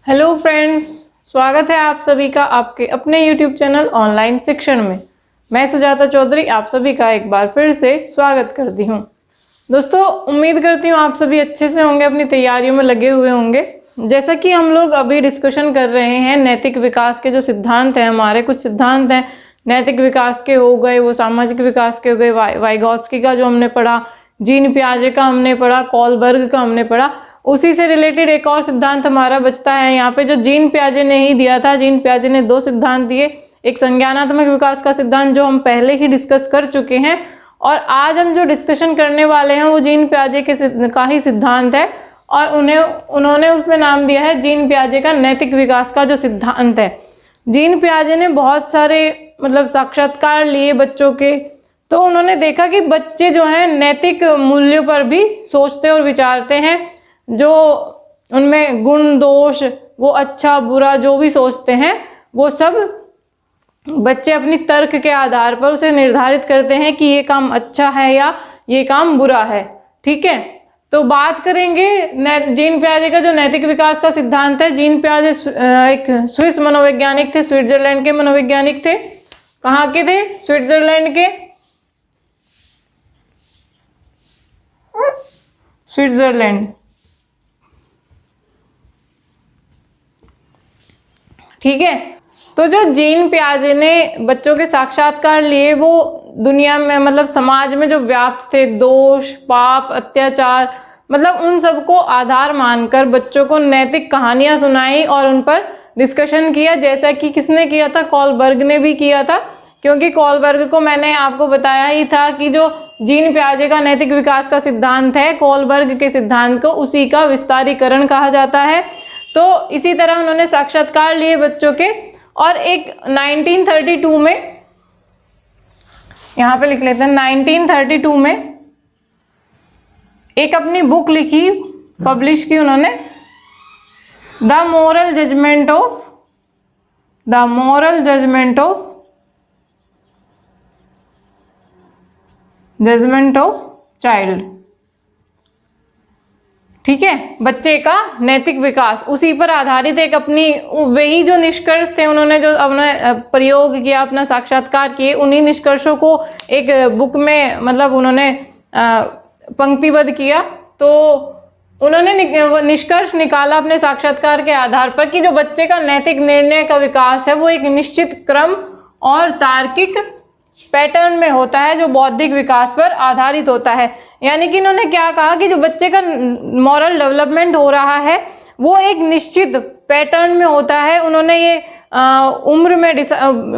Hello friends, स्वागत है आप सभी का आपके अपने YouTube चैनल ऑनलाइन शिक्षण में। मैं सुजाता चौधरी आप सभी का एक बार फिर से स्वागत करती हूँ। दोस्तों, उम्मीद करती हूँ आप सभी अच्छे से होंगे, अपनी तैयारियों में लगे हुए होंगे। जैसा कि हम लोग अभी डिस्कशन कर रहे हैं नैतिक विकास के जो सिद्धांत हैं, हमारे कुछ सिद्धांत हैं नैतिक विकास के हो गए, वो सामाजिक विकास के हो गए, वाइगॉत्स्की का जो हमने पढ़ा, जीन पियाजे का हमने पढ़ा, कोलबर्ग का हमने पढ़ा। उसी से रिलेटेड एक और सिद्धांत हमारा बचता है यहाँ पे, जो जीन पियाजे ने ही दिया था। जीन पियाजे ने दो सिद्धांत दिए, एक संज्ञानात्मक विकास का सिद्धांत जो हम पहले ही डिस्कस कर चुके हैं, और आज हम जो डिस्कशन करने वाले हैं वो जीन पियाजे के का ही सिद्धांत है, और उन्होंने उसमें नाम दिया है जीन पियाजे का नैतिक विकास का जो सिद्धांत है। जीन पियाजे ने बहुत सारे साक्षात्कार लिए बच्चों के, तो उन्होंने देखा कि बच्चे जो हैं नैतिक मूल्यों पर भी सोचते और विचारते हैं। जो उनमें गुण दोष, वो अच्छा बुरा जो भी सोचते हैं, वो सब बच्चे अपनी तर्क के आधार पर उसे निर्धारित करते हैं कि ये काम अच्छा है या ये काम बुरा है। ठीक है, तो बात करेंगे जीन पियाजे का जो नैतिक विकास का सिद्धांत है। जीन पियाजे एक स्विस मनोवैज्ञानिक थे, स्विट्जरलैंड के मनोवैज्ञानिक थे। कहाँ के थे? स्विट्जरलैंड के। स्विट्जरलैंड, ठीक है। तो जो जीन पियाजे ने बच्चों के साक्षात्कार लिए, वो दुनिया में समाज में जो व्याप्त थे दोष, पाप, अत्याचार, उन सबको आधार मानकर बच्चों को नैतिक कहानियां सुनाई और उन पर डिस्कशन किया। जैसा कि किसने किया था? कोलबर्ग ने भी किया था, क्योंकि कोलबर्ग को मैंने आपको बताया ही था कि जो जीन पियाजे का नैतिक विकास का सिद्धांत है, कोलबर्ग के सिद्धांत को उसी का विस्तारीकरण कहा जाता है। तो इसी तरह उन्होंने साक्षात्कार लिए बच्चों के, और एक 1932 में, यहां पे लिख लेते हैं, 1932 में एक अपनी बुक लिखी, पब्लिश की उन्होंने, the moral judgment of child. ठीक है, बच्चे का नैतिक विकास, उसी पर आधारित एक अपनी, वही जो निष्कर्ष थे उन्होंने जो अपना प्रयोग किया, अपना साक्षात्कार किए, उन्हीं निष्कर्षों को एक बुक में उन्होंने पंक्तिबद्ध किया। तो उन्होंने निष्कर्ष निकाला अपने साक्षात्कार के आधार पर कि जो बच्चे का नैतिक निर्णय का विकास है वो एक निश्चित क्रम और तार्किक पैटर्न में होता है, जो बौद्धिक विकास पर आधारित होता है। यानी कि इन्होंने क्या कहा कि जो बच्चे का मॉरल डेवलपमेंट हो रहा है वो एक निश्चित पैटर्न में होता है। उन्होंने ये उम्र में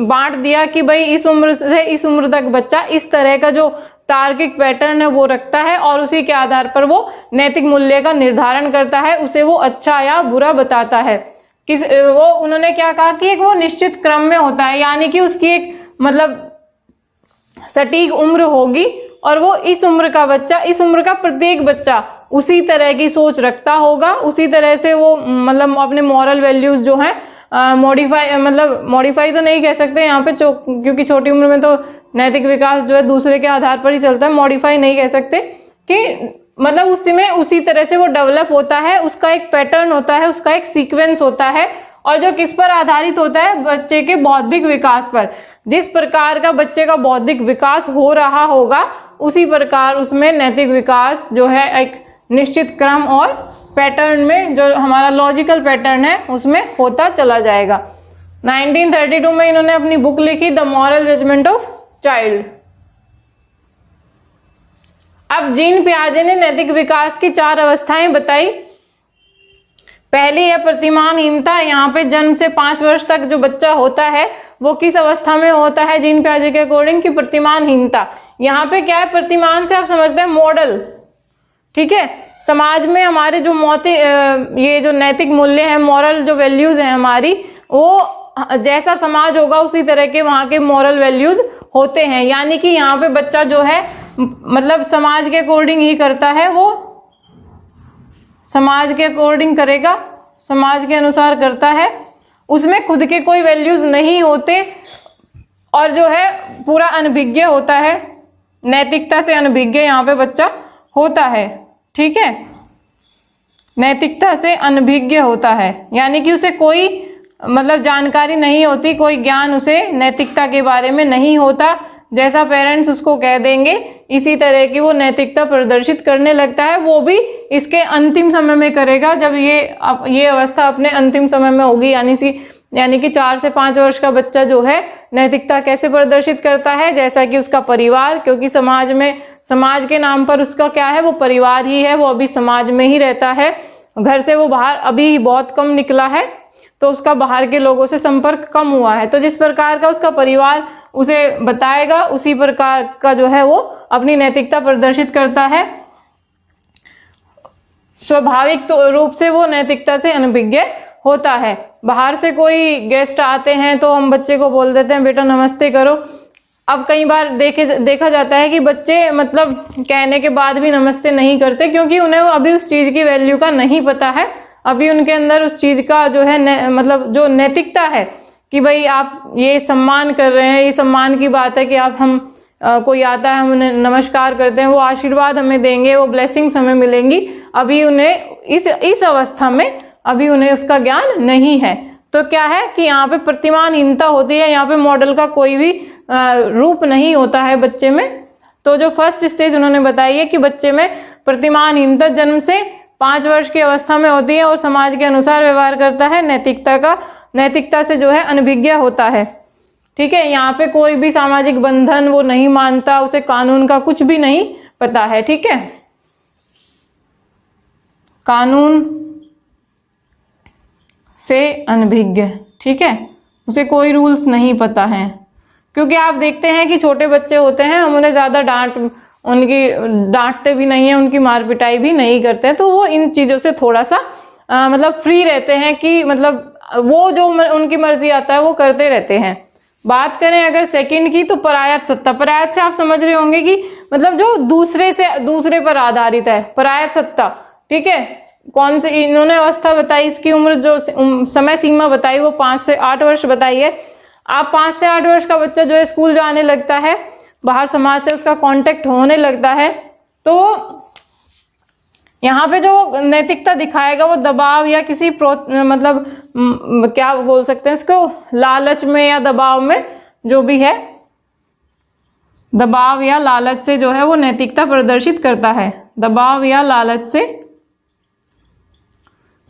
बांट दिया कि भाई इस उम्र से इस उम्र तक बच्चा इस तरह का जो तार्किक पैटर्न है वो रखता है, और उसी के आधार पर वो नैतिक मूल्य का निर्धारण करता है, उसे वो अच्छा या बुरा बताता है। वो उन्होंने क्या कहा कि एक वो निश्चित क्रम में होता है, यानी कि उसकी एक सटीक उम्र होगी, और वो इस उम्र का बच्चा, इस उम्र का प्रत्येक बच्चा उसी तरह की सोच रखता होगा, उसी तरह से वो अपने मॉरल वैल्यूज जो हैं मॉडिफाई तो नहीं कह सकते यहाँ पे, क्योंकि छोटी उम्र में तो नैतिक विकास जो है दूसरे के आधार पर ही चलता है, मॉडिफाई नहीं कह सकते, कि उसमें उसी तरह से वो डेवलप होता है, उसका एक पैटर्न होता है, उसका एक सीक्वेंस होता है, और जो किस पर आधारित होता है? बच्चे के बौद्धिक विकास पर। जिस प्रकार का बच्चे का बौद्धिक विकास हो रहा होगा, उसी प्रकार उसमें नैतिक विकास जो है एक निश्चित क्रम और पैटर्न में, जो हमारा लॉजिकल पैटर्न है, उसमें होता चला जाएगा। 1932 में इन्होंने अपनी बुक लिखी, the moral judgment of child. अब जीन पियाजे ने नैतिक विकास की 4 अवस्थाएं बताई। पहली है प्रतिमानहीनता। यहाँ पे जन्म से 5 वर्ष तक जो बच्चा होता है वो किस अवस्था में होता है जीन पियाजे के अकॉर्डिंग? की प्रतिमानहीनता। यहाँ पे क्या है? प्रतिमान से आप समझते हैं मॉडल। ठीक है, समाज में हमारे जो ये जो नैतिक मूल्य है, मॉरल जो वैल्यूज है हमारी, वो जैसा समाज होगा उसी तरह के वहां के मॉरल वैल्यूज होते हैं। यानी कि यहाँ पे बच्चा जो है समाज के अकॉर्डिंग ही करता है, वो समाज के अकॉर्डिंग करेगा, समाज के अनुसार करता है, उसमें खुद के कोई वैल्यूज नहीं होते, और जो है पूरा अनभिज्ञ होता है, नैतिकता से अनभिज्ञ यहाँ पे बच्चा होता है। ठीक है, नैतिकता से अनभिज्ञ होता है, यानी कि उसे कोई मतलब जानकारी नहीं होती, कोई ज्ञान उसे नैतिकता के बारे में नहीं होता। जैसा पेरेंट्स उसको कह देंगे इसी तरह की वो नैतिकता प्रदर्शित करने लगता है। वो भी इसके अंतिम समय में करेगा, जब ये अवस्था अपने अंतिम समय में होगी, यानी कि 4 से 5 वर्ष का बच्चा जो है नैतिकता कैसे प्रदर्शित करता है, जैसा कि उसका परिवार, क्योंकि समाज के नाम पर उसका क्या है, वो परिवार ही है, वो अभी समाज में ही रहता है, घर से वो बाहर अभी बहुत कम निकला है, तो उसका बाहर के लोगों से संपर्क कम हुआ है। तो जिस प्रकार का उसका परिवार उसे बताएगा, उसी प्रकार का जो है वो अपनी नैतिकता प्रदर्शित करता है। स्वाभाविक रूप से वो नैतिकता से अनभिज्ञ होता है। बाहर से कोई गेस्ट आते हैं तो हम बच्चे को बोल देते हैं बेटा नमस्ते करो। अब कई बार देखा जाता है कि बच्चे मतलब कहने के बाद भी नमस्ते नहीं करते, क्योंकि उन्हें अभी उस चीज की वैल्यू का नहीं पता है। अभी उनके अंदर उस चीज का जो है मतलब जो नैतिकता है कि भाई आप ये सम्मान कर रहे हैं, ये सम्मान की बात है कि आप कोई आता है हम उन्हें नमस्कार करते हैं, वो आशीर्वाद हमें देंगे, वो ब्लेसिंग्स हमें मिलेंगी। अभी उन्हें इस अवस्था में अभी उन्हें उसका ज्ञान नहीं है। तो क्या है कि यहाँ पे प्रतिमानहीनता होती है, यहाँ पे मॉडल का कोई भी रूप नहीं होता है बच्चे में। तो जो फर्स्ट स्टेज उन्होंने बताई है कि बच्चे में प्रतिमानहीनता जन्म से 5 वर्ष की अवस्था में होती है और समाज के अनुसार व्यवहार करता है, नैतिकता से जो है अनभिज्ञ होता है। ठीक है, यहाँ पे कोई भी सामाजिक बंधन वो नहीं मानता, उसे कानून का कुछ भी नहीं पता है। ठीक है, कानून से अनभिज्ञ, ठीक है, उसे कोई रूल्स नहीं पता है। क्योंकि आप देखते हैं कि छोटे बच्चे होते हैं, हम उन्हें ज्यादा डांटते भी नहीं है, उनकी मार पिटाई भी नहीं करते हैं, तो वो इन चीजों से थोड़ा सा मतलब फ्री रहते हैं कि मतलब वो जो उनकी मर्जी आता है वो करते रहते हैं। बात करें अगर सेकंड की, तो परायत सत्ता। परायत से आप समझ रहे होंगे कि मतलब जो दूसरे पर आधारित है, परायत सत्ता। ठीक है, कौन से इन्होंने अवस्था बताई, इसकी उम्र जो समय सीमा बताई वो 5 से 8 वर्ष बताई है। आप 5 से 8 वर्ष का बच्चा जो है स्कूल जाने लगता है, बाहर समाज से उसका कांटेक्ट होने लगता है, तो यहाँ पे जो नैतिकता दिखाएगा वो दबाव या किसी मतलब क्या बोल सकते हैं इसको, लालच में या दबाव में, जो भी है दबाव या लालच से जो है वो नैतिकता प्रदर्शित करता है। दबाव या लालच से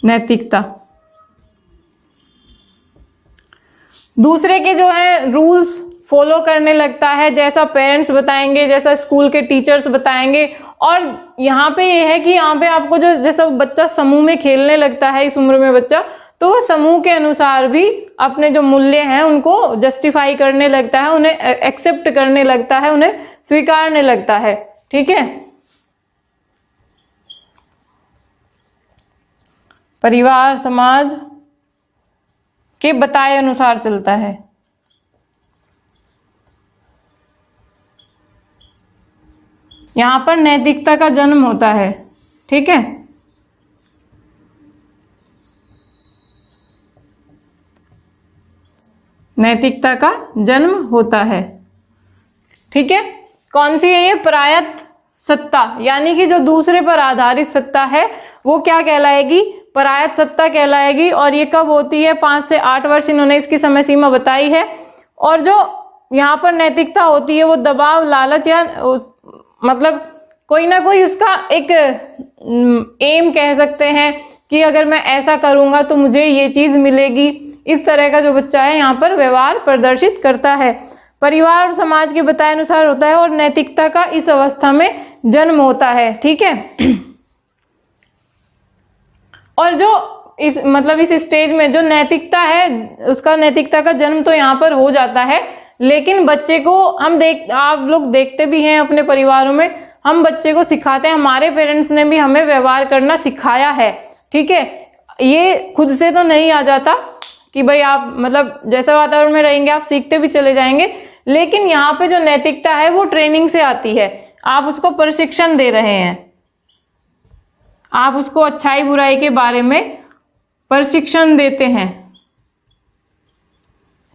नैतिकता। दूसरे के जो है रूल्स फॉलो करने लगता है, जैसा पेरेंट्स बताएंगे, जैसा स्कूल के टीचर्स बताएंगे। और यहाँ पे ये है कि यहाँ पे आपको जो जैसा बच्चा समूह में खेलने लगता है इस उम्र में बच्चा, तो वो समूह के अनुसार भी अपने जो मूल्य हैं उनको जस्टिफाई करने लगता है, उन्हें एक्सेप्ट करने लगता है, उन्हें स्वीकारने लगता है। ठीक है, परिवार समाज के बताए अनुसार चलता है। यहां पर नैतिकता का जन्म होता है। ठीक है, नैतिकता का जन्म होता है। ठीक है, कौन सी है ये, परायत सत्ता, यानी कि जो दूसरे पर आधारित सत्ता है वो क्या कहलाएगी, परायत सत्ता कहलाएगी। और ये कब होती है, 5 से 8 वर्ष इन्होंने इसकी समय सीमा बताई है। और जो यहाँ पर नैतिकता होती है वो दबाव, लालच या मतलब कोई ना कोई उसका एक एम कह सकते हैं कि अगर मैं ऐसा करूंगा तो मुझे ये चीज मिलेगी। इस तरह का जो बच्चा है यहाँ पर व्यवहार प्रदर्शित करता है। परिवार और समाज के बताए अनुसार होता है और नैतिकता का इस अवस्था में जन्म होता है। ठीक है, और जो इस स्टेज में जो नैतिकता है उसका नैतिकता का जन्म तो यहाँ पर हो जाता है, लेकिन बच्चे को आप लोग देखते भी हैं अपने परिवारों में, हम बच्चे को सिखाते हैं, हमारे पेरेंट्स ने भी हमें व्यवहार करना सिखाया है। ठीक है, ये खुद से तो नहीं आ जाता कि भाई आप जैसा वातावरण में रहेंगे आप सीखते भी चले जाएंगे, लेकिन यहाँ पे जो नैतिकता है वो ट्रेनिंग से आती है। आप उसको प्रशिक्षण दे रहे हैं, आप उसको अच्छाई बुराई के बारे में प्रशिक्षण देते हैं।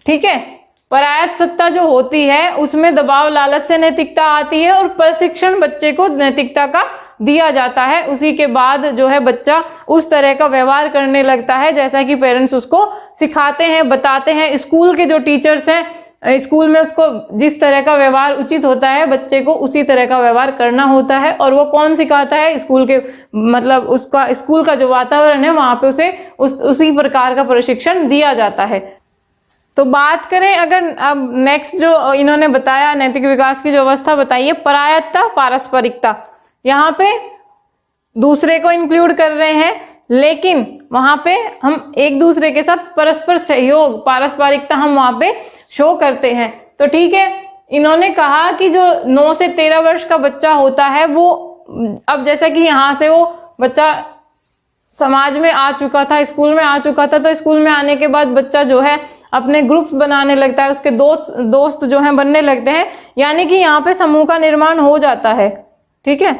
ठीक है, परायत सत्ता जो होती है उसमें दबाव लालच से नैतिकता आती है और प्रशिक्षण बच्चे को नैतिकता का दिया जाता है। उसी के बाद जो है बच्चा उस तरह का व्यवहार करने लगता है जैसा कि पेरेंट्स उसको सिखाते हैं, बताते हैं। स्कूल के जो टीचर्स हैं, स्कूल में उसको जिस तरह का व्यवहार उचित होता है बच्चे को उसी तरह का व्यवहार करना होता है। और वो कौन सिखाता है? स्कूल के मतलब उसका स्कूल का जो वातावरण है वहां पे उसे उसी प्रकार का प्रशिक्षण दिया जाता है। तो बात करें अगर अब नेक्स्ट जो इन्होंने बताया नैतिक विकास की जो अवस्था बताई है, परायत्ता पारस्परिकता, यहाँ पे दूसरे को इंक्लूड कर रहे हैं लेकिन वहां पे हम एक दूसरे के साथ परस्पर सहयोग, पारस्परिकता हम वहां पे शो करते हैं। तो ठीक है, इन्होंने कहा कि जो 9 से 13 वर्ष का बच्चा होता है वो अब जैसा कि यहाँ से वो बच्चा समाज में आ चुका था, स्कूल में आ चुका था, तो स्कूल में आने के बाद बच्चा जो है अपने ग्रुप्स बनाने लगता है, उसके दोस्त जो हैं बनने लगते हैं, यानी कि यहाँ पे समूह का निर्माण हो जाता है। ठीक है,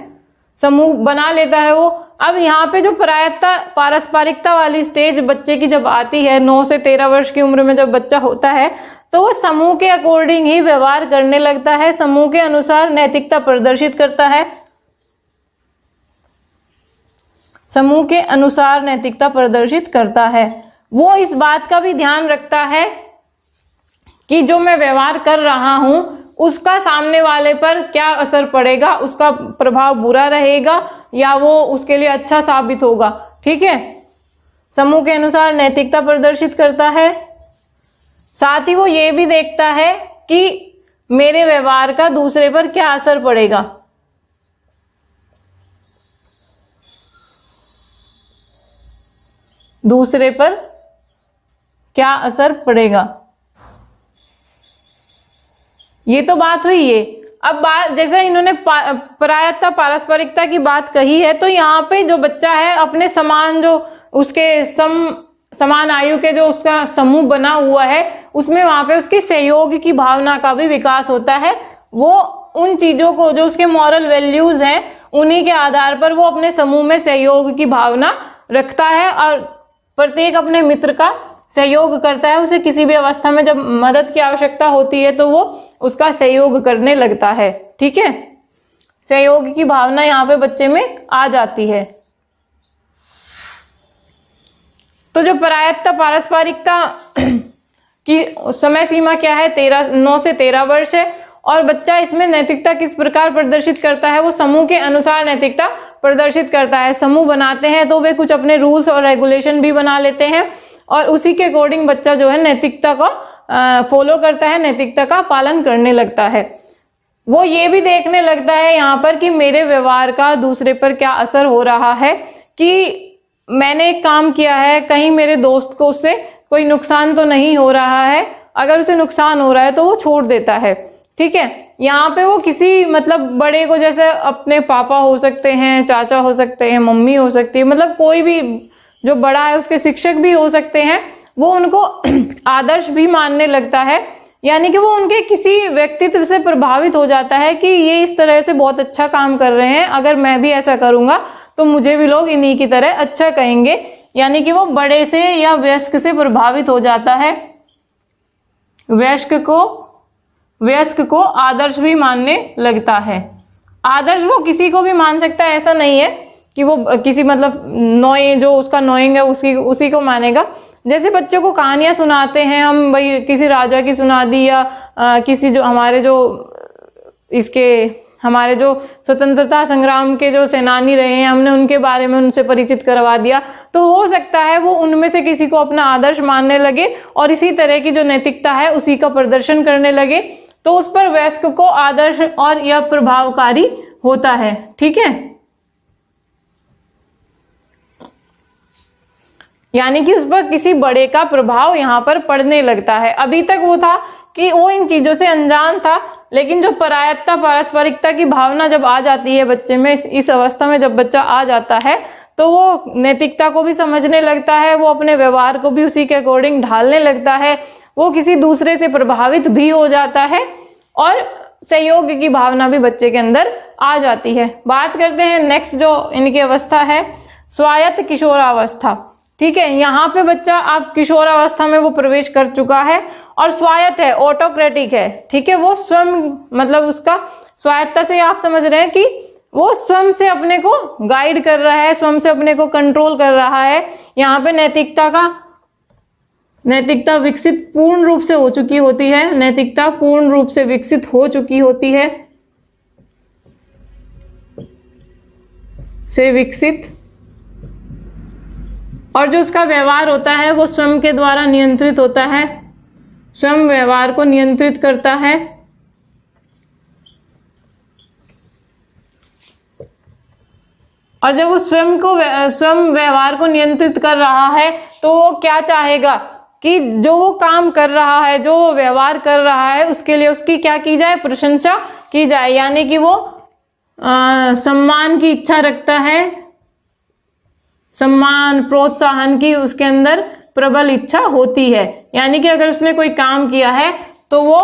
समूह बना लेता है वो। अब यहाँ पे जो परायत्ता पारस्परिकता वाली स्टेज बच्चे की जब आती है, 9 से 13 वर्ष की उम्र में जब बच्चा होता है, तो वो समूह के अकॉर्डिंग ही व्यवहार करने लगता है, समूह के अनुसार नैतिकता प्रदर्शित करता है, समूह के अनुसार नैतिकता प्रदर्शित करता है। वो इस बात का भी ध्यान रखता है कि जो मैं व्यवहार कर रहा हूं उसका सामने वाले पर क्या असर पड़ेगा, उसका प्रभाव बुरा रहेगा या वो उसके लिए अच्छा साबित होगा। ठीक है, समूह के अनुसार नैतिकता प्रदर्शित करता है। साथ ही वो ये भी देखता है कि मेरे व्यवहार का दूसरे पर क्या असर पड़ेगा। दूसरे पर क्या असर पड़ेगा, ये तो बात हुई है। अब बात जैसे इन्होंने परायत्ता पारस्परिकता की बात कही है, तो यहाँ पे जो बच्चा है अपने समान जो उसके समान आयु के जो उसका समूह बना हुआ है उसमें वहां पे उसकी सहयोग की भावना का भी विकास होता है। वो उन चीजों को जो उसके मॉरल वैल्यूज हैं उन्हीं के आधार पर वो अपने समूह में सहयोग की भावना रखता है और प्रत्येक अपने मित्र का सहयोग करता है। उसे किसी भी अवस्था में जब मदद की आवश्यकता होती है तो वो उसका सहयोग करने लगता है। ठीक है, सहयोग की भावना यहाँ पे बच्चे में आ जाती है। तो जो परायत्ता पारस्परिकता की समय सीमा क्या है? 9 से 13 वर्ष है। और बच्चा इसमें नैतिकता किस प्रकार प्रदर्शित करता है? वो समूह के अनुसार नैतिकता प्रदर्शित करता है। समूह बनाते हैं तो वे कुछ अपने रूल्स और रेगुलेशन भी बना लेते हैं और उसी के अकॉर्डिंग बच्चा जो है नैतिकता को फॉलो करता है, नैतिकता का पालन करने लगता है। वो ये भी देखने लगता है यहाँ पर कि मेरे व्यवहार का दूसरे पर क्या असर हो रहा है, कि मैंने एक काम किया है, कहीं मेरे दोस्त को उससे कोई नुकसान तो नहीं हो रहा है। अगर उसे नुकसान हो रहा है तो वो छोड़ देता है। ठीक है, यहाँ पे वो किसी मतलब बड़े को, जैसे अपने पापा हो सकते हैं, चाचा हो सकते हैं, मम्मी हो सकती है, मतलब कोई भी जो बड़ा है उसके शिक्षक भी हो सकते हैं, वो उनको आदर्श भी मानने लगता है। यानी कि वो उनके किसी व्यक्तित्व से प्रभावित हो जाता है कि ये इस तरह से बहुत अच्छा काम कर रहे हैं, अगर मैं भी ऐसा करूंगा तो मुझे भी लोग इन्हीं की तरह अच्छा कहेंगे। यानी कि वो बड़े से या वयस्क से प्रभावित हो जाता है। वयस्क को आदर्श भी मानने लगता है। आदर्श वो किसी को भी मान सकता है, ऐसा नहीं है कि वो किसी मतलब जो उसका नोइंग है उसी को मानेगा। जैसे बच्चों को कहानियां सुनाते हैं हम, भाई किसी राजा की सुना दी या किसी जो हमारे जो स्वतंत्रता संग्राम के जो सेनानी रहे हैं, हमने उनके बारे में उनसे परिचित करवा दिया, तो हो सकता है वो उनमें से किसी को अपना आदर्श मानने लगे और इसी तरह की जो नैतिकता है उसी का प्रदर्शन करने लगे, तो उस पर वयस्क को आदर्श और यह प्रभावकारी होता है। ठीक है, यानी कि उस पर किसी बड़े का प्रभाव यहाँ पर पड़ने लगता है। अभी तक वो था कि वो इन चीजों से अनजान था, लेकिन जो परायत्ता पारस्परिकता की भावना जब आ जाती है बच्चे में, इस अवस्था में जब बच्चा आ जाता है तो वो नैतिकता को भी समझने लगता है, वो अपने व्यवहार को भी उसी के अकॉर्डिंग ढालने लगता है, वो किसी दूसरे से प्रभावित भी हो जाता है और सहयोग की भावना भी बच्चे के अंदर आ जाती है। बात करते हैं नेक्स्ट जो इनकी अवस्था है, स्वायत्त किशोरावस्था। ठीक है, यहाँ पे बच्चा आप किशोरावस्था में वो प्रवेश कर चुका है और स्वायत्त है, ऑटोक्रेटिक है। ठीक है, वो स्वयं मतलब उसका स्वायत्ता से आप समझ रहे हैं कि वो स्वयं से अपने को गाइड कर रहा है, स्वयं से अपने को कंट्रोल कर रहा है। यहाँ पे नैतिकता विकसित पूर्ण रूप से हो चुकी होती है, नैतिकता पूर्ण रूप से विकसित हो चुकी होती है, से विकसित। और जो उसका व्यवहार होता है वो स्वयं के द्वारा नियंत्रित होता है, स्वयं व्यवहार को नियंत्रित करता है। और जब वो स्वयं व्यवहार को नियंत्रित कर रहा है तो वो क्या चाहेगा कि जो वो काम कर रहा है, जो वो व्यवहार कर रहा है, उसके लिए उसकी क्या की जाए, प्रशंसा की जाए। यानी कि वो सम्मान की इच्छा रखता है, सम्मान प्रोत्साहन की उसके अंदर प्रबल इच्छा होती है। यानी कि अगर उसने कोई काम किया है तो वो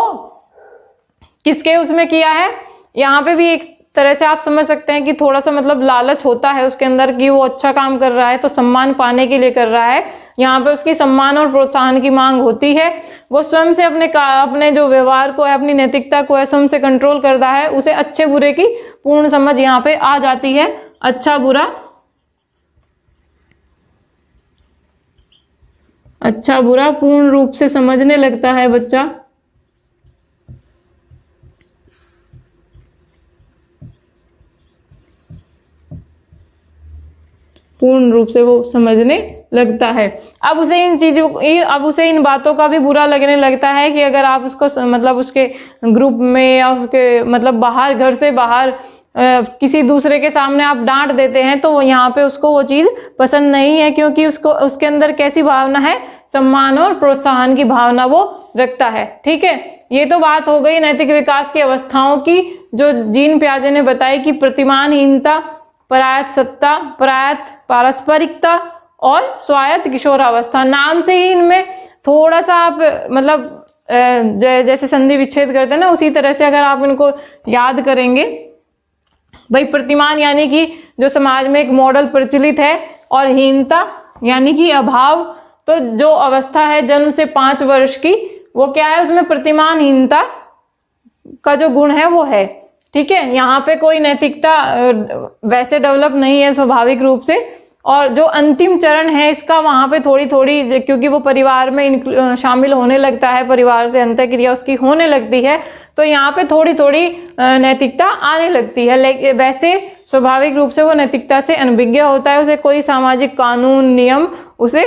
किसके उसमें किया है, यहाँ पे भी एक तरह से आप समझ सकते हैं कि थोड़ा सा मतलब लालच होता है उसके अंदर कि वो अच्छा काम कर रहा है तो सम्मान पाने के लिए कर रहा है। यहाँ पे उसकी सम्मान और प्रोत्साहन की मांग होती है। वो स्वयं से अपने जो व्यवहार को है, अपनी नैतिकता को है, स्वयं से कंट्रोल करता है। उसे अच्छे बुरे की पूर्ण समझ यहाँ पे आ जाती है। अच्छा बुरा पूर्ण रूप से समझने लगता है बच्चा। पूर्ण रूप से वो समझने लगता है। अब उसे इन बातों का भी बुरा लगने लगता है कि अगर आप उसको मतलब उसके ग्रुप में या उसके मतलब बाहर, घर से बाहर किसी दूसरे के सामने आप डांट देते हैं तो यहाँ पे उसको वो चीज पसंद नहीं है, क्योंकि उसके अंदर कैसी भावना है, सम्मान और प्रोत्साहन की भावना वो रखता है। ठीक है, ये तो बात हो गई नैतिक विकास की अवस्थाओं की, जो जीन पियाजे ने बताई कि प्रतिमानहीनता, परायत सत्ता, परायत पारस्परिकता और स्वायत्त किशोरावस्था। नाम से ही इनमें थोड़ा सा आप मतलब जैसे संधि विच्छेद करते हैं ना, उसी तरह से अगर आप इनको याद करेंगे, भाई प्रतिमान यानी कि जो समाज में एक मॉडल प्रचलित है, और हीनता यानी कि अभाव। तो जो अवस्था है जन्म से 5 वर्ष की, वो क्या है, उसमें प्रतिमानहीनता का जो गुण है वो है। ठीक है, यहाँ पे कोई नैतिकता वैसे डेवलप नहीं है स्वाभाविक रूप से। और जो अंतिम चरण है इसका, वहां पे थोड़ी थोड़ी, क्योंकि वो परिवार में शामिल होने लगता है, परिवार से अंतःक्रिया उसकी होने लगती है, तो यहाँ पे थोड़ी थोड़ी नैतिकता आने लगती है। लेकिन वैसे स्वाभाविक रूप से वो नैतिकता से अनभिज्ञ होता है, उसे कोई सामाजिक कानून नियम उसे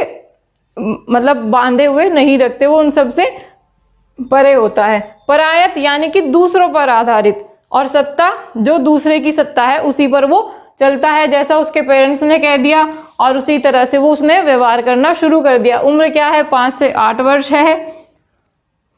मतलब बांधे हुए नहीं रखते, वो उन सब से परे होता है। परायत यानी कि दूसरों पर आधारित, और सत्ता जो दूसरे की सत्ता है उसी पर वो चलता है, जैसा उसके पेरेंट्स ने कह दिया और उसी तरह से वो उसने व्यवहार करना शुरू कर दिया। उम्र क्या है, 5 से 8 वर्ष है।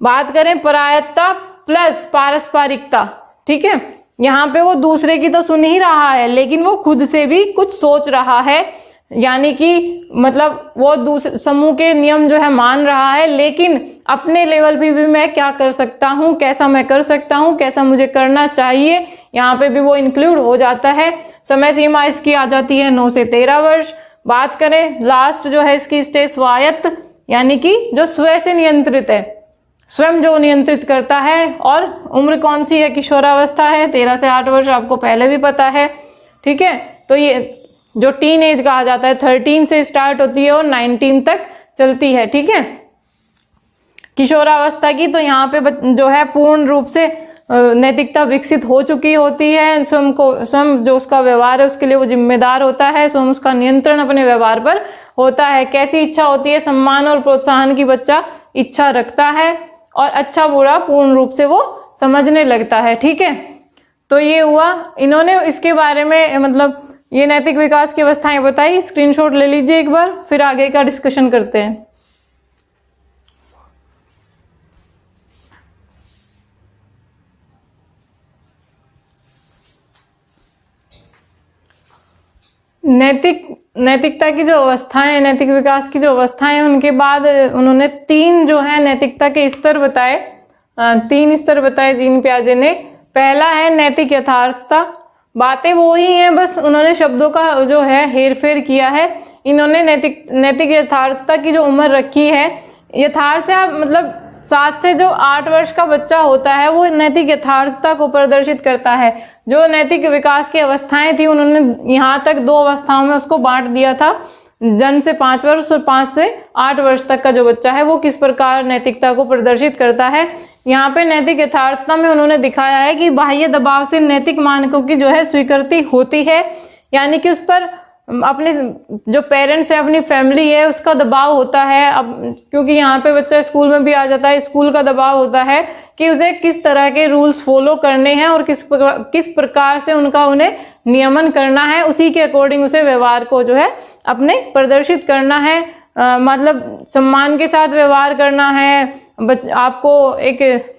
बात करें परायत्ता प्लस पारस्परिकता, ठीक है, यहाँ पे वो दूसरे की तो सुन ही रहा है, लेकिन वो खुद से भी कुछ सोच रहा है। यानी कि मतलब वो दूसरे समूह के नियम जो है मान रहा है, लेकिन अपने लेवल पे भी मैं क्या कर सकता हूँ, कैसा मैं कर सकता हूँ, कैसा मुझे करना चाहिए, यहाँ पे भी वो इंक्लूड हो जाता है। समय सीमा इसकी आ जाती है 9 से 13 वर्ष। बात करें लास्ट जो है इसकी स्टेज स्वायत्त, यानी कि जो स्वयं से नियंत्रित है, स्वयं जो नियंत्रित करता है। और उम्र कौन सी है, किशोरावस्था है, 13 से 8 वर्ष, आपको पहले भी पता है। ठीक है, तो ये जो टीन एज कहा जाता है 13 से स्टार्ट होती है और 19 तक चलती है। ठीक है, किशोरावस्था की तो यहाँ पे जो है पूर्ण रूप से नैतिकता विकसित हो चुकी होती है। स्वयं जो उसका व्यवहार है उसके लिए वो जिम्मेदार होता है, स्वयं उसका नियंत्रण अपने व्यवहार पर होता है। कैसी इच्छा होती है, सम्मान और प्रोत्साहन की बच्चा इच्छा रखता है, और अच्छा बुरा पूर्ण रूप से वो समझने लगता है। ठीक है, तो ये हुआ, इन्होंने इसके बारे में मतलब ये नैतिक विकास की अवस्थाएं बताई। स्क्रीनशॉट ले लीजिए एक बार, फिर आगे का डिस्कशन करते हैं। नैतिकता की जो अवस्थाएं, नैतिक विकास की जो अवस्थाएं, उनके बाद उन्होंने 3 जो है नैतिकता के स्तर बताए, 3 स्तर बताए जीन पियाजे ने। पहला है नैतिक यथार्थता। बातें वो ही हैं, बस उन्होंने शब्दों का जो है हेर फेर किया है। इन्होंने नैतिक यथार्थता की जो उम्र रखी है, यथार्थ से आप मतलब 7 से जो 8 वर्ष का बच्चा होता है वो नैतिक यथार्थता को प्रदर्शित करता है। जो नैतिक विकास की अवस्थाएं थी उन्होंने यहाँ तक 2 अवस्थाओं में उसको बांट दिया था, जन्म से 5 वर्ष और 5 से 8 वर्ष तक का जो बच्चा है वो किस प्रकार नैतिकता को प्रदर्शित करता है। यहाँ पे नैतिक यथार्थता में उन्होंने दिखाया है कि बाह्य दबाव से नैतिक मानकों की जो है स्वीकृति होती है, यानी कि उस पर अपने जो पेरेंट्स है, अपनी फैमिली है, उसका दबाव होता है। अब क्योंकि यहाँ पे बच्चा स्कूल में भी आ जाता है, स्कूल का दबाव होता है कि उसे किस तरह के रूल्स फॉलो करने हैं और किस प्रकार से उनका उन्हें नियमन करना है, उसी के अकॉर्डिंग उसे व्यवहार को जो है अपने प्रदर्शित करना है। मतलब सम्मान के साथ व्यवहार करना है, आपको एक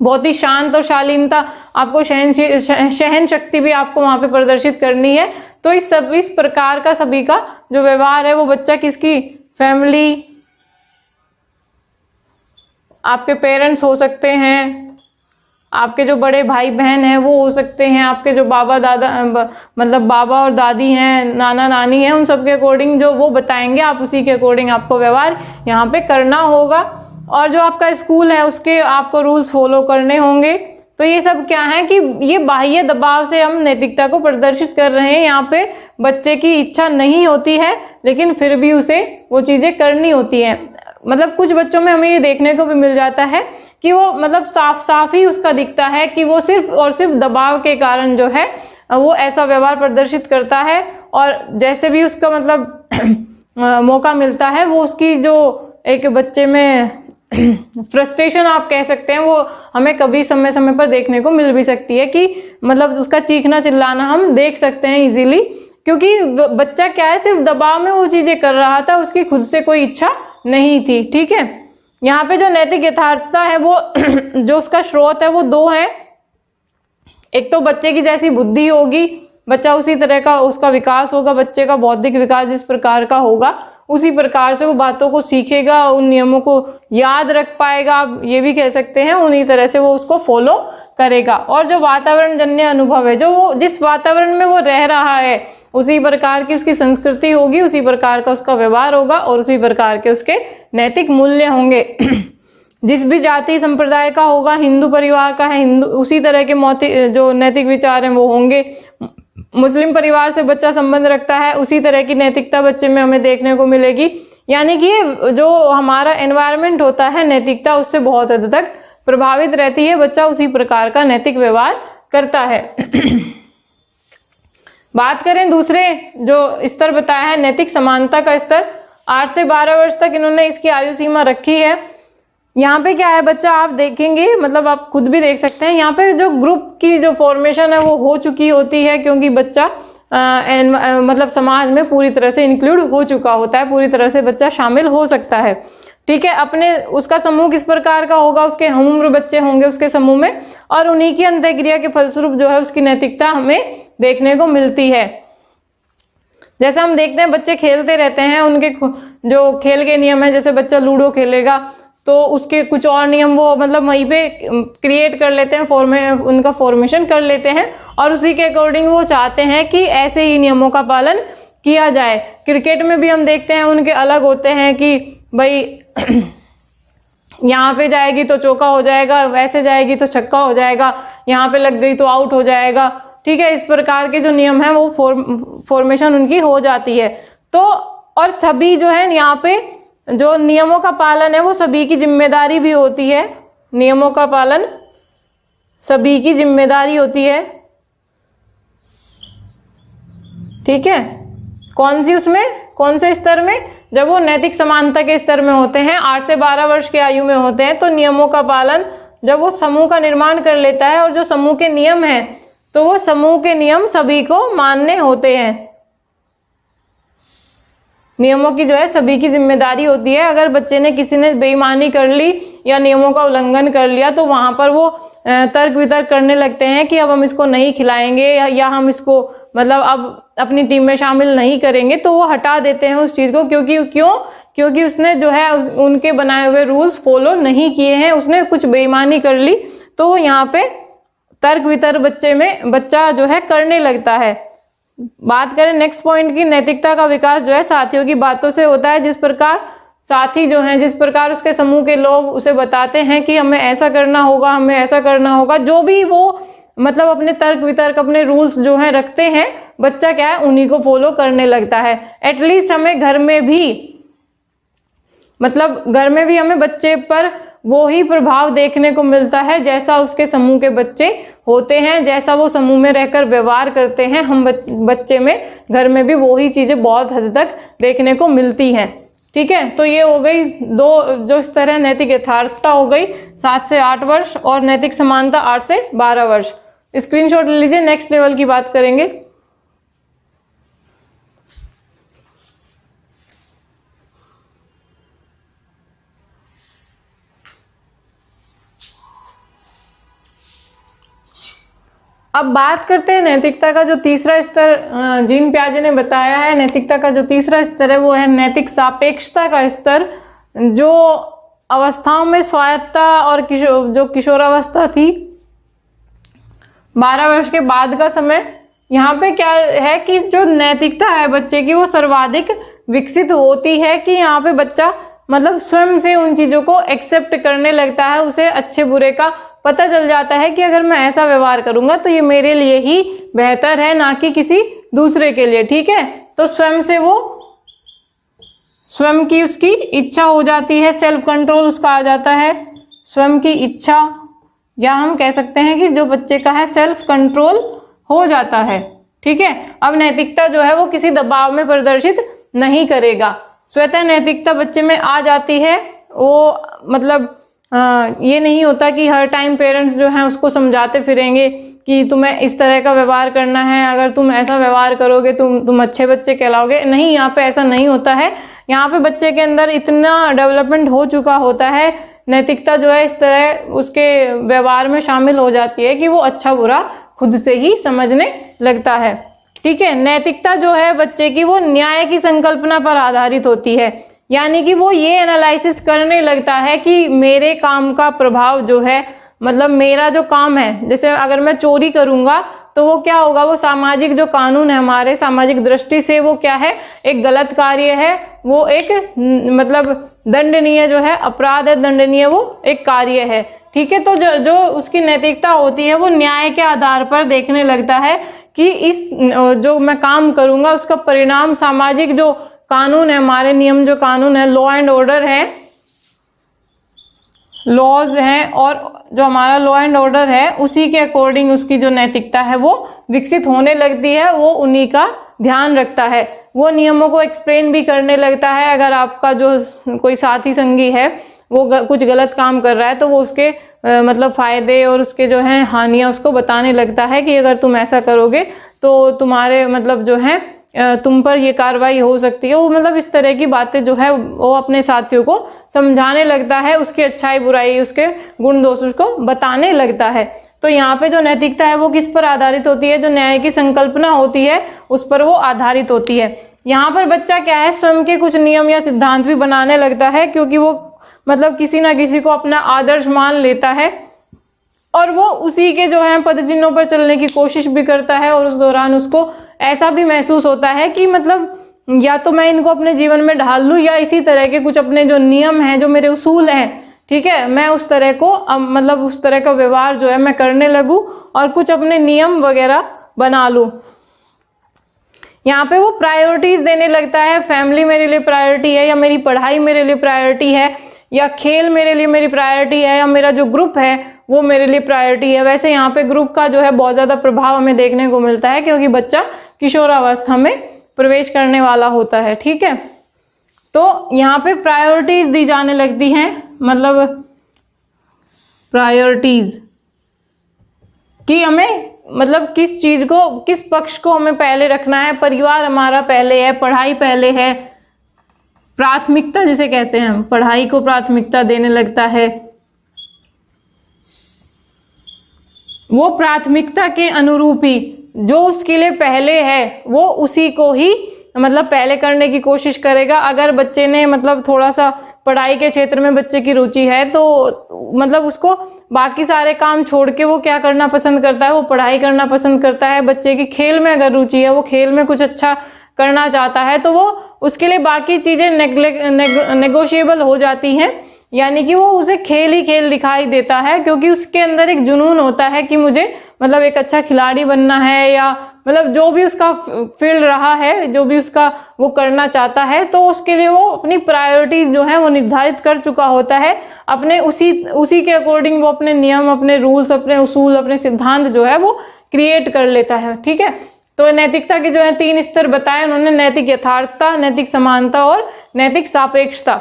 बहुत ही शांत और शालीनता, आपको सहन शक्ति भी आपको वहां पे प्रदर्शित करनी है। तो इस प्रकार का सभी का जो व्यवहार है वो बच्चा किसकी, फैमिली, आपके पेरेंट्स हो सकते हैं, आपके जो बड़े भाई बहन हैं वो हो सकते हैं, आपके जो बाबा दादा मतलब बाबा और दादी हैं, नाना नानी हैं, उन सब के अकॉर्डिंग जो वो बताएंगे आप उसी के अकॉर्डिंग आपको व्यवहार यहाँ पे करना होगा। और जो आपका स्कूल है उसके आपको रूल्स फॉलो करने होंगे। तो ये सब क्या है कि ये बाह्य दबाव से हम नैतिकता को प्रदर्शित कर रहे हैं। यहाँ पे बच्चे की इच्छा नहीं होती है लेकिन फिर भी उसे वो चीजें करनी होती हैं। मतलब कुछ बच्चों में हमें ये देखने को भी मिल जाता है कि वो मतलब साफ साफ ही उसका दिखता है कि वो सिर्फ और सिर्फ दबाव के कारण जो है वो ऐसा व्यवहार प्रदर्शित करता है, और जैसे भी उसका मतलब मौका मिलता है वो उसकी जो एक बच्चे में फ्रस्ट्रेशन आप कह सकते हैं वो हमें कभी समय समय पर देखने को मिल भी सकती है कि मतलब उसका चीखना चिल्लाना हम देख सकते हैं इजीली, क्योंकि बच्चा क्या है सिर्फ दबाव में वो चीजें कर रहा था, उसकी खुद से कोई इच्छा नहीं थी। ठीक है, यहाँ पे जो नैतिक यथार्थता है वो जो उसका स्रोत है वो 2 है। एक तो बच्चे की जैसी बुद्धि होगी, बच्चा उसी तरह का उसका विकास होगा, बच्चे का बौद्धिक विकास जिस प्रकार का होगा उसी प्रकार से वो बातों को सीखेगा, उन नियमों को याद रख पाएगा, आप ये भी कह सकते हैं, उन्हीं तरह से वो उसको फॉलो करेगा। और जो वातावरण जन्य अनुभव है, जो वो जिस वातावरण में वो रह रहा है उसी प्रकार की उसकी संस्कृति होगी, उसी प्रकार का उसका व्यवहार होगा और उसी प्रकार के उसके नैतिक मूल्य होंगे। जिस भी जाति संप्रदाय का होगा, हिंदू परिवार का है, हिंदू उसी तरह के जो नैतिक विचार हैं वो होंगे। मुस्लिम परिवार से बच्चा संबंध रखता है, उसी तरह की नैतिकता बच्चे में हमें देखने को मिलेगी। यानी कि जो हमारा एनवायरनमेंट होता है नैतिकता उससे बहुत हद तक प्रभावित रहती है, बच्चा उसी प्रकार का नैतिक व्यवहार करता है। बात करें दूसरे जो स्तर बताया है नैतिक समानता का स्तर, 8 से 12 वर्ष तक इन्होंने इसकी आयु सीमा रखी है। यहाँ पे क्या है, बच्चा आप देखेंगे, मतलब आप खुद भी देख सकते हैं, यहाँ पे जो ग्रुप की जो फॉर्मेशन है वो हो चुकी होती है, क्योंकि बच्चा मतलब समाज में पूरी तरह से इंक्लूड हो चुका होता है, पूरी तरह से बच्चा शामिल हो सकता है। ठीक है, अपने उसका समूह किस प्रकार का होगा, उसके हमउम्र बच्चे होंगे उसके समूह में, और उन्हीं की अंतःक्रिया के फलस्वरूप जो है उसकी नैतिकता हमें देखने को मिलती है। जैसे हम देखते हैं बच्चे खेलते रहते हैं, उनके जो खेल के नियम है, जैसे बच्चा लूडो खेलेगा तो उसके कुछ और नियम वो मतलब वहीं पे क्रिएट कर लेते हैं, उनका फॉर्मेशन कर लेते हैं, और उसी के अकॉर्डिंग वो चाहते हैं कि ऐसे ही नियमों का पालन किया जाए। क्रिकेट में भी हम देखते हैं उनके अलग होते हैं कि भाई यहाँ पे जाएगी तो चौका हो जाएगा, वैसे जाएगी तो छक्का हो जाएगा, यहाँ पे लग गई तो आउट हो जाएगा। ठीक है, इस प्रकार के जो नियम है वो फॉर्मेशन उनकी हो जाती है। तो और सभी जो है यहाँ पे जो नियमों का पालन है वो सभी की जिम्मेदारी भी होती है, नियमों का पालन सभी की जिम्मेदारी होती है। ठीक है, कौन सी उसमें, कौन से स्तर में, जब वो नैतिक समानता के स्तर में होते हैं, 8 से 12 वर्ष की आयु में होते हैं, तो नियमों का पालन जब वो समूह का निर्माण कर लेता है, और जो समूह के नियम हैं तो वो समूह के नियम सभी को मानने होते हैं। नियमों की जो है सभी की जिम्मेदारी होती है। अगर बच्चे ने किसी ने बेईमानी कर ली या नियमों का उल्लंघन कर लिया तो वहां पर वो तर्क वितर्क करने लगते हैं कि अब हम इसको नहीं खिलाएंगे या हम इसको मतलब अब अपनी टीम में शामिल नहीं करेंगे, तो वो हटा देते हैं उस चीज को। क्योंकि उसने जो है उनके बनाए हुए रूल्स फॉलो नहीं किए हैं, उसने कुछ बेईमानी कर ली, तो यहाँ पे तर्क वितर्क बच्चा जो है करने लगता है। बात करें नेक्स्ट पॉइंट की, नैतिकता का विकास जो है साथियों की बातों से होता है। जिस प्रकार साथी जो हैं, जिस प्रकार उसके समूह के लोग उसे बताते हैं कि हमें ऐसा करना होगा, हमें ऐसा करना होगा, जो भी वो मतलब अपने तर्क वितर्क, अपने रूल्स जो हैं रखते हैं, बच्चा क्या है उन्हीं को फॉलो करने लगता है। एटलीस्ट हमें घर में भी हमें बच्चे पर वो ही प्रभाव देखने को मिलता है जैसा उसके समूह के बच्चे होते हैं, जैसा वो समूह में रहकर व्यवहार करते हैं, हम बच्चे में घर में भी वो ही चीजें बहुत हद तक देखने को मिलती हैं। ठीक है, तो ये हो गई दो, जो इस तरह नैतिक यथार्थता हो गई 7 से 8 वर्ष और नैतिक समानता 8 से 12 वर्ष। स्क्रीनशॉट ले लीजिए, नेक्स्ट लेवल की बात करेंगे। अब बात करते हैं नैतिकता का जो तीसरा स्तर, जीन पियाजे ने बताया है नैतिकता का जो तीसरा स्तर है वो है नैतिक सापेक्षता का स्तर, जो अवस्थाओं में स्वायत्तता और जो किशोरावस्था थी 12 वर्ष के बाद का समय, यहाँ पे क्या है कि जो नैतिकता है बच्चे की वो सर्वाधिक विकसित होती है कि यहाँ पे बच्चा स्वयं से उन चीजों को एक्सेप्ट करने लगता है, उसे अच्छे बुरे का पता चल जाता है कि अगर मैं ऐसा व्यवहार करूंगा तो ये मेरे लिए ही बेहतर है, ना कि किसी दूसरे के लिए। ठीक है, तो स्वयं की उसकी इच्छा हो जाती है, सेल्फ कंट्रोल उसका आ जाता है, स्वयं की इच्छा, या हम कह सकते हैं कि जो बच्चे का है सेल्फ कंट्रोल हो जाता है। ठीक है, अब नैतिकता जो है वो किसी दबाव में प्रदर्शित नहीं करेगा, स्वतः नैतिकता बच्चे में आ जाती है। वो ये नहीं होता कि हर टाइम पेरेंट्स जो हैं उसको समझाते फिरेंगे कि तुम्हें इस तरह का व्यवहार करना है, अगर तुम ऐसा व्यवहार करोगे तुम अच्छे बच्चे कहलाओगे। नहीं, यहाँ पे ऐसा नहीं होता है। यहाँ पे बच्चे के अंदर इतना डेवलपमेंट हो चुका होता है, नैतिकता जो है इस तरह उसके व्यवहार में शामिल हो जाती है कि वो अच्छा बुरा खुद से ही समझने लगता है। ठीक है, नैतिकता जो है बच्चे की वो न्याय की संकल्पना पर आधारित होती है, यानी कि वो ये एनालिसिस करने लगता है कि मेरे काम का प्रभाव जो है, मेरा जो काम है, जैसे अगर मैं चोरी करूंगा तो वो क्या होगा, वो सामाजिक जो कानून है हमारे सामाजिक दृष्टि से वो क्या है, एक गलत कार्य है, वो एक दंडनीय जो है, अपराध है, दंडनीय वो एक कार्य है। ठीक है, तो जो उसकी नैतिकता होती है वो न्याय के आधार पर देखने लगता है कि इस जो मैं काम करूंगा उसका परिणाम सामाजिक जो कानून है, हमारे नियम जो कानून है, लॉ एंड ऑर्डर है, लॉज हैं, और जो हमारा लॉ एंड ऑर्डर है उसी के अकॉर्डिंग उसकी जो नैतिकता है वो विकसित होने लगती है, वो उन्हीं का ध्यान रखता है, वो नियमों को एक्सप्लेन भी करने लगता है। अगर आपका जो कोई साथी संगी है वो कुछ गलत काम कर रहा है तो वो उसके फायदे और उसके जो है हानियां उसको बताने लगता है कि अगर तुम ऐसा करोगे तो तुम्हारे जो है तुम पर ये कार्रवाई हो सकती है। वो इस तरह की बातें जो है वो अपने साथियों को समझाने लगता है, उसकी अच्छाई बुराई, उसके गुण दोष उसको बताने लगता है। तो यहाँ पे जो नैतिकता है वो किस पर आधारित होती है, जो न्याय की संकल्पना होती है उस पर वो आधारित होती है। यहाँ पर बच्चा क्या है, स्वयं के कुछ नियम या सिद्धांत भी बनाने लगता है, क्योंकि वो किसी ना किसी को अपना आदर्श मान लेता है और वो उसी के जो है पद चिन्हों पर चलने की कोशिश भी करता है। और उस दौरान उसको ऐसा भी महसूस होता है कि या तो मैं इनको अपने जीवन में ढाल लूं, या इसी तरह के कुछ अपने जो नियम हैं, जो मेरे उसूल हैं, ठीक है, मैं उस तरह को उस तरह का व्यवहार जो है मैं करने लगूं और कुछ अपने नियम वगैरह बना लूं। यहाँ पे वो प्रायोरिटीज देने लगता है, फैमिली मेरे लिए प्रायोरिटी है, या मेरी पढ़ाई मेरे लिए प्रायोरिटी है, या खेल मेरे लिए मेरी प्रायोरिटी है, या मेरा जो ग्रुप है वो मेरे लिए प्रायोरिटी है। वैसे यहाँ पे ग्रुप का जो है बहुत ज्यादा प्रभाव हमें देखने को मिलता है, क्योंकि बच्चा किशोरावस्था में प्रवेश करने वाला होता है। ठीक है, तो यहाँ पे प्रायोरिटीज दी जाने लगती हैं, प्रायोरिटीज कि हमें किस चीज को, किस पक्ष को हमें पहले रखना है। परिवार हमारा पहले है, पढ़ाई पहले है, प्राथमिकता जिसे कहते हैं हम, पढ़ाई को प्राथमिकता देने लगता है। वो प्राथमिकता के अनुरूप ही जो उसके लिए पहले है वो उसी को ही पहले करने की कोशिश करेगा। अगर बच्चे ने थोड़ा सा पढ़ाई के क्षेत्र में बच्चे की रुचि है तो उसको बाकी सारे काम छोड़ के वो क्या करना पसंद करता है, वो पढ़ाई करना पसंद करता है। बच्चे की खेल में अगर रुचि है, वो खेल में कुछ अच्छा करना चाहता है तो वो उसके लिए बाकी चीजें नेगोशिएबल हो जाती हैं, यानी कि वो उसे खेल ही खेल दिखाई देता है, क्योंकि उसके अंदर एक जुनून होता है कि मुझे मतलब एक अच्छा खिलाड़ी बनना है, या मतलब जो भी उसका फील्ड रहा है, जो भी उसका वो करना चाहता है, तो उसके लिए वो अपनी प्रायोरिटीज जो है वो निर्धारित कर चुका होता है। अपने उसी के अकॉर्डिंग वो अपने नियम, अपने रूल्स, अपने उसूल, अपने सिद्धांत जो है वो क्रिएट कर लेता है। ठीक है, तो नैतिकता के जो है 3 स्तर बताए उन्होंने, नैतिक यथार्थता, नैतिक समानता और नैतिक सापेक्षता।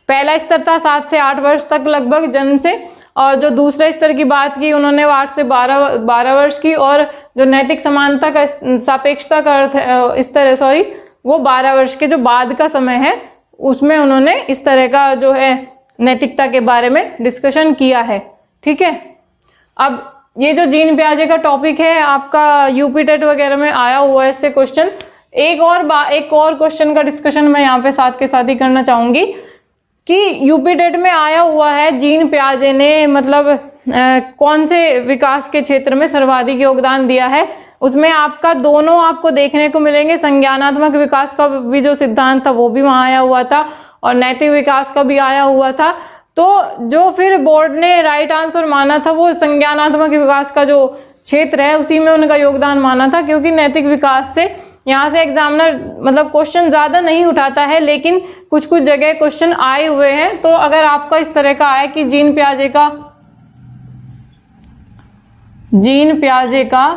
पहला स्तर था 7 से 8 वर्ष तक लगभग जन्म से, और जो दूसरे स्तर की बात की उन्होंने 8 से 12 वर्ष की, और जो नैतिक समानता का सापेक्षता का स्तर है सॉरी वो 12 वर्ष के जो बाद का समय है उसमें उन्होंने इस तरह का जो है नैतिकता के बारे में डिस्कशन किया है। ठीक है, अब ये जो जीन पियाजे का टॉपिक है आपका यूपी टेट वगैरह में आया हुआ है इससे क्वेश्चन। एक और क्वेश्चन का डिस्कशन मैं यहाँ पे साथ के साथ ही करना चाहूंगी कि यूपी टेट में आया हुआ है जीन पियाजे ने मतलब कौन से विकास के क्षेत्र में सर्वाधिक योगदान दिया है। उसमें आपका दोनों आपको देखने को मिलेंगे, संज्ञानात्मक विकास का भी जो सिद्धांत था वो भी वहां आया हुआ था, और नैतिक विकास का भी आया हुआ था। तो जो फिर बोर्ड ने राइट आंसर माना था वो संज्ञानात्मक विकास का जो क्षेत्र है उसी में उनका योगदान माना था, क्योंकि नैतिक विकास से यहाँ से एग्जामिनर मतलब क्वेश्चन ज्यादा नहीं उठाता है, लेकिन कुछ कुछ जगह क्वेश्चन आए हुए हैं। तो अगर आपका इस तरह का आए कि जीन पियाजे का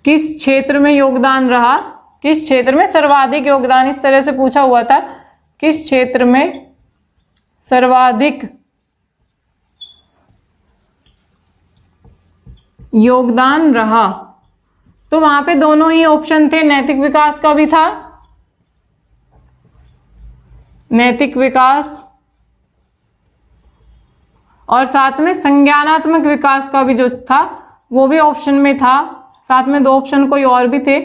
किस क्षेत्र में योगदान रहा, किस क्षेत्र में सर्वाधिक योगदान, इस तरह से पूछा हुआ था, किस क्षेत्र में सर्वाधिक योगदान रहा, तो वहां पे दोनों ही ऑप्शन थे, नैतिक विकास का भी था, नैतिक विकास, और साथ में संज्ञानात्मक विकास का भी जो था वो भी ऑप्शन में था, साथ में 2 ऑप्शन कोई और भी थे।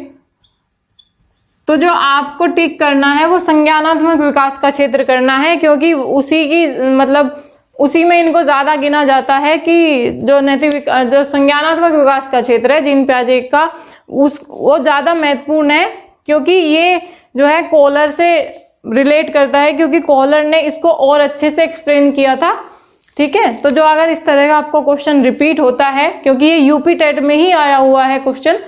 तो जो आपको टिक करना है वो संज्ञानात्मक विकास का क्षेत्र करना है, क्योंकि उसी की मतलब उसी में इनको ज्यादा गिना जाता है कि जो जो संज्ञानात्मक विकास का क्षेत्र है जीन पियाजे का वो ज्यादा महत्वपूर्ण है, क्योंकि ये जो है कॉलर से रिलेट करता है, क्योंकि कॉलर ने इसको और अच्छे से एक्सप्लेन किया था। ठीक है, तो जो अगर इस तरह का आपको क्वेश्चन रिपीट होता है, क्योंकि ये यूपी टेट में ही आया हुआ है क्वेश्चन,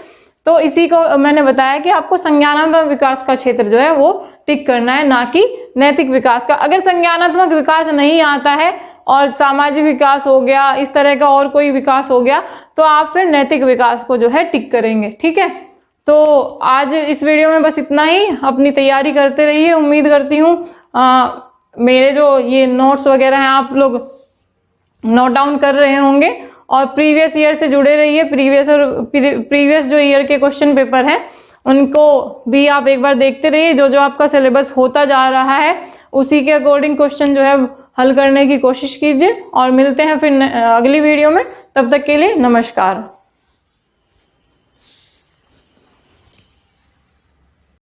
तो इसी को मैंने बताया कि आपको संज्ञानात्मक विकास का क्षेत्र जो है वो टिक करना है, ना कि नैतिक विकास का। अगर संज्ञानात्मक विकास नहीं आता है और सामाजिक विकास हो गया, इस तरह का और कोई विकास हो गया, तो आप फिर नैतिक विकास को जो है टिक करेंगे। ठीक है, तो आज इस वीडियो में बस इतना ही, अपनी तैयारी करते रहिए। उम्मीद करती हूँ मेरे जो ये नोट्स वगैरह हैं आप लोग नोट डाउन कर रहे होंगे, और प्रीवियस ईयर से जुड़े रहिए। प्रीवियस जो ईयर के क्वेश्चन पेपर हैं उनको भी आप एक बार देखते रहिए। जो जो आपका सिलेबस होता जा रहा है उसी के अकॉर्डिंग क्वेश्चन जो है हल करने की कोशिश कीजिए, और मिलते हैं फिर अगली वीडियो में। तब तक के लिए नमस्कार।